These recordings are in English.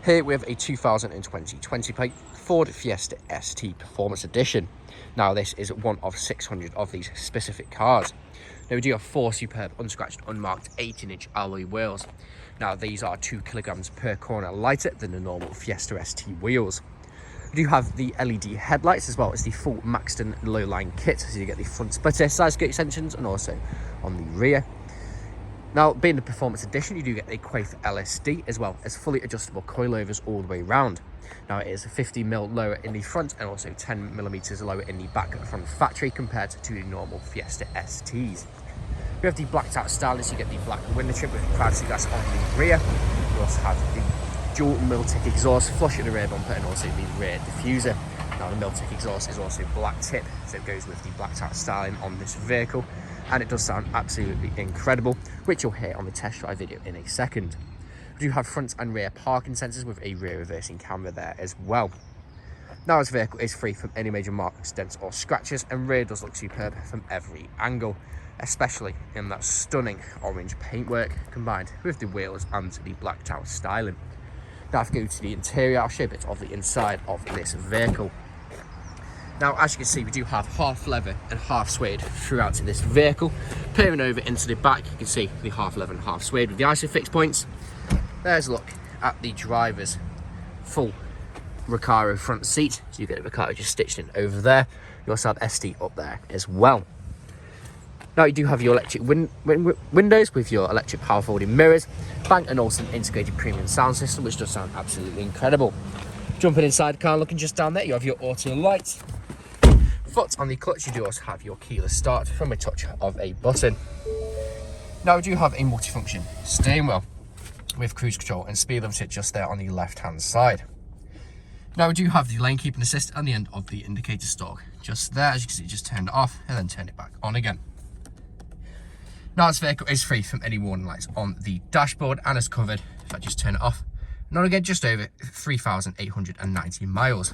Here we have a 2020 20 plate Ford Fiesta ST Performance Edition. Now this is one of 600 of these specific cars. Now we do have 4 superb unscratched unmarked 18-inch alloy wheels. Now these are 2 kilograms per corner lighter than the normal Fiesta ST wheels. We do have the LED headlights as well as the full Maxton low-line kit, so you get the front splitter, side skirt extensions and also on the rear. Now, being the Performance Edition, you do get a Quaife LSD as well as fully adjustable coilovers all the way round. Now, it is 50mm lower in the front and also 10mm lower in the back from the factory compared to the normal Fiesta STs. We have the blacked out styling, so you get the black window trim with privacy glass on the rear. We also have the dual Miltic exhaust flush in the rear bumper and also the rear diffuser. Now, the Miltic exhaust is also black tip, so it goes with the blacked out styling on this vehicle. And it does sound absolutely incredible, which you'll hear on the test drive video in a second. We do have front and rear parking sensors with a rear reversing camera there as well. Now this vehicle is free from any major marks, dents or scratches, and rear does look superb from every angle, especially in that stunning orange paintwork combined with the wheels and the blacked out styling. Now if we go to the interior, I'll show a bit of the inside of this vehicle. Now, as you can see, we do have half leather and half suede throughout this vehicle. Peering over into the back, you can see the half leather and half suede with the ISOFIX points. There's a look at the driver's full Recaro front seat. So you get the Recaro just stitched in over there. You also have ST up there as well. Now, you do have your electric windows with your electric power folding mirrors, Bang & Olufsen integrated premium sound system, which does sound absolutely incredible. Jumping inside the car, looking just down there, you have your auto lights. Foot on the clutch, you do also have your keyless start from a touch of a button. Now we do have a multifunction steering wheel with cruise control and speed limiter just there on the left hand side. Now we do have the lane keeping assist and the end of the indicator stalk just there. As you can see, just turned it off and then turn it back on again. Now this vehicle is free from any warning lights on the dashboard and is covered, if I just turn it off, and on again just over 3,890 miles.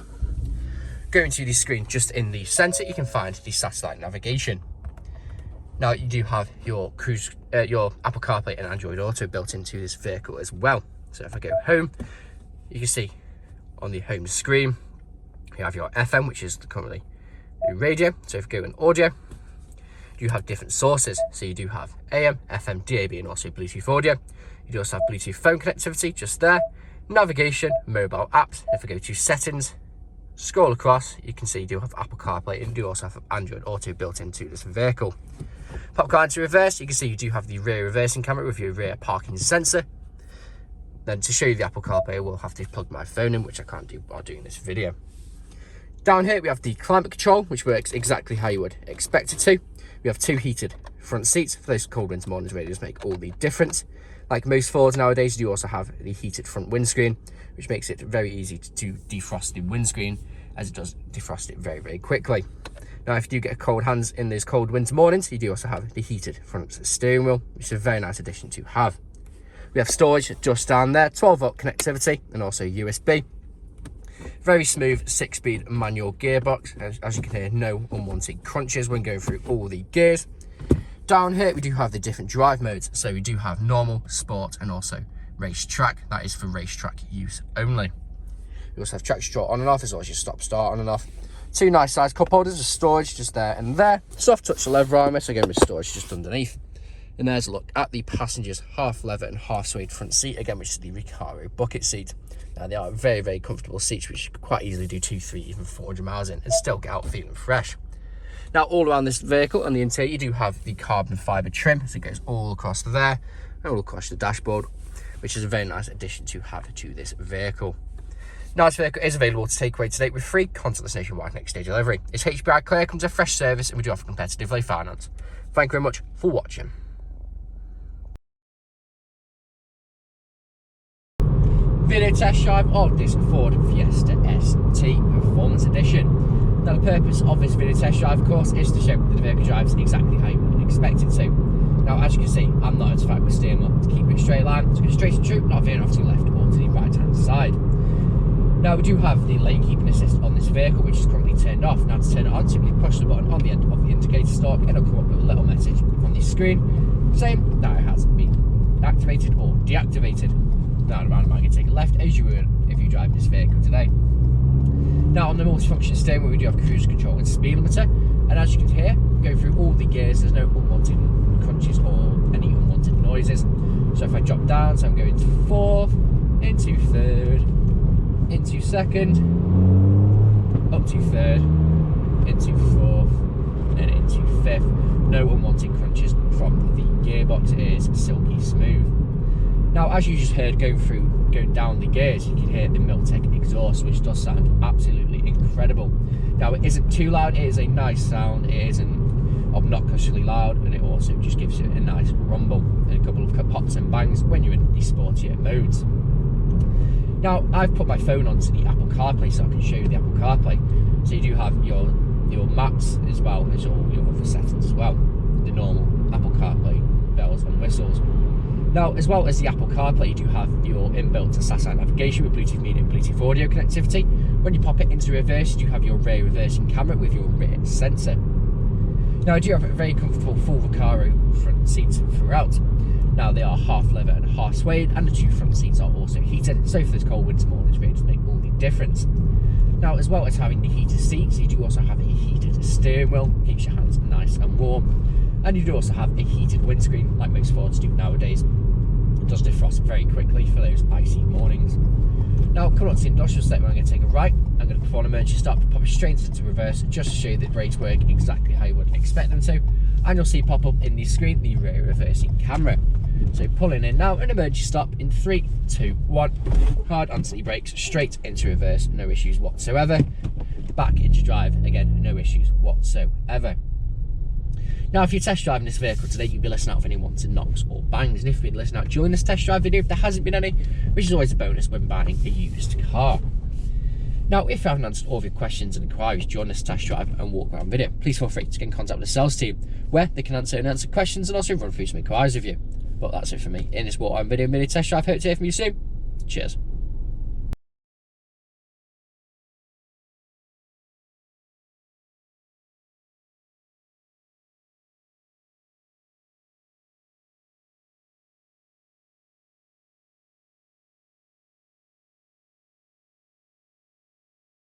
Going to the screen just in the centre, you can find the satellite navigation. Now you do have your your Apple CarPlay and Android Auto built into this vehicle as well. So if I go home, you can see on the home screen, you have your FM, which is currently the radio. So if you go in audio, you have different sources. So you do have AM, FM, DAB, and also Bluetooth audio. You do also have Bluetooth phone connectivity just there. Navigation, mobile apps. If I go to settings, scroll across, you can see you do have Apple CarPlay and you do also have Android Auto built into this vehicle. Pop car into reverse, you can see you do have the rear reversing camera with your rear parking sensor. Then to show you the Apple CarPlay, I will have to plug my phone in, which I can't do while doing this video. Down here we have the climate control, which works exactly how you would expect it to. We have 2 heated front seats. For those cold winter mornings, really does make all the difference. Like most Fords nowadays, you do also have the heated front windscreen, which makes it very easy to defrost the windscreen, as it does defrost it very, very quickly. Now, if you do get cold hands in those cold winter mornings, you do also have the heated front steering wheel, which is a very nice addition to have. We have storage just down there, 12-volt connectivity, and also USB. Very smooth 6-speed manual gearbox. As you can hear, no unwanted crunches when going through all the gears. Down here, we do have the different drive modes. So we do have normal, sport, and also racetrack. That is for racetrack use only. We also have traction control on and off, as well as your stop start on and off. 2 nice sized cup holders of storage just there and there. Soft touch leather armor, so again with storage just underneath. And there's a look at the passenger's half leather and half suede front seat, again, which is the Recaro bucket seat. Now they are very, very comfortable seats, which you could quite easily do 200, 300, even 400 miles in and still get out feeling fresh. Now all around this vehicle and the interior, you do have the carbon fibre trim, so it goes all across there and all across the dashboard, which is a very nice addition to have to this vehicle. Now this vehicle is available to take away today with free contactless nationwide next day delivery. It's HPI clear, comes a fresh service, and we do offer competitively finance. Thank you very much for watching. Video test drive of this Ford Fiesta ST Performance Edition. Now the purpose of this video test drive, of course, is to show that the vehicle drives exactly how you would expect it to. Now as you can see, I'm not as fast with steering wheel to keep it straight line, to go straight and true, not veering off to the left or to the right hand side. Now we do have the lane keeping assist on this vehicle, which is currently turned off. Now to turn it on, simply push the button on the end of the indicator stalk and it'll come up with a little message on the screen saying that it has been activated or deactivated. Now around the mark, you take a left as you would driving this vehicle today. Now on the multifunction steering wheel we do have cruise control and speed limiter, and as you can hear, go through all the gears, there's no unwanted crunches or any unwanted noises. So if I drop down, so I'm going to 4th, into 3rd, into 2nd, up to 3rd, into 4th, and into 5th. No unwanted crunches from the gearbox, it is silky smooth. Now as you just heard going down the gears, you can hear the Miltech exhaust, which does sound absolutely incredible. Now it isn't too loud, it is a nice sound, it isn't obnoxiously loud, and it also just gives you a nice rumble and a couple of pops and bangs when you're in the sportier modes. Now I've put my phone onto the Apple CarPlay so I can show you the Apple CarPlay. So you do have your maps as well as all your other settings as well, the normal Apple CarPlay bells and whistles. Now, as well as the Apple CarPlay, you do have your inbuilt satellite navigation with Bluetooth media and Bluetooth audio connectivity. When you pop it into reverse, you do have your rear reversing camera with your rear sensor. Now, I do have a very comfortable full Recaro front seats throughout. Now, they are half leather and half suede, and the 2 front seats are also heated, so for those cold winter mornings, really does make all the difference. Now, as well as having the heated seats, you do also have a heated steering wheel, keeps your hands nice and warm. And you do also have a heated windscreen, like most Fords do nowadays. It does defrost very quickly for those icy mornings. Now, coming up to the industrial state where I'm going to take a right, I'm going to perform an emergency stop, pop it straight into reverse, just to show you that the brakes work exactly how you would expect them to. And you'll see pop up in the screen the rear reversing camera. So pulling in now, an emergency stop in 3, 2, 1. Hard onto the brakes, straight into reverse, no issues whatsoever. Back into drive, again, no issues whatsoever. Now, if you're test driving this vehicle today, you'll be listening out for any wanted knocks or bangs. And if you've been listening out during this test drive video, if there hasn't been any, which is always a bonus when buying a used car. Now, if you haven't answered all of your questions and inquiries during this test drive and walk around video, please feel free to get in contact with the sales team, where they can answer questions and also run through some inquiries with you. But that's it for me in this walk around video mini test drive. Hope to hear from you soon. Cheers.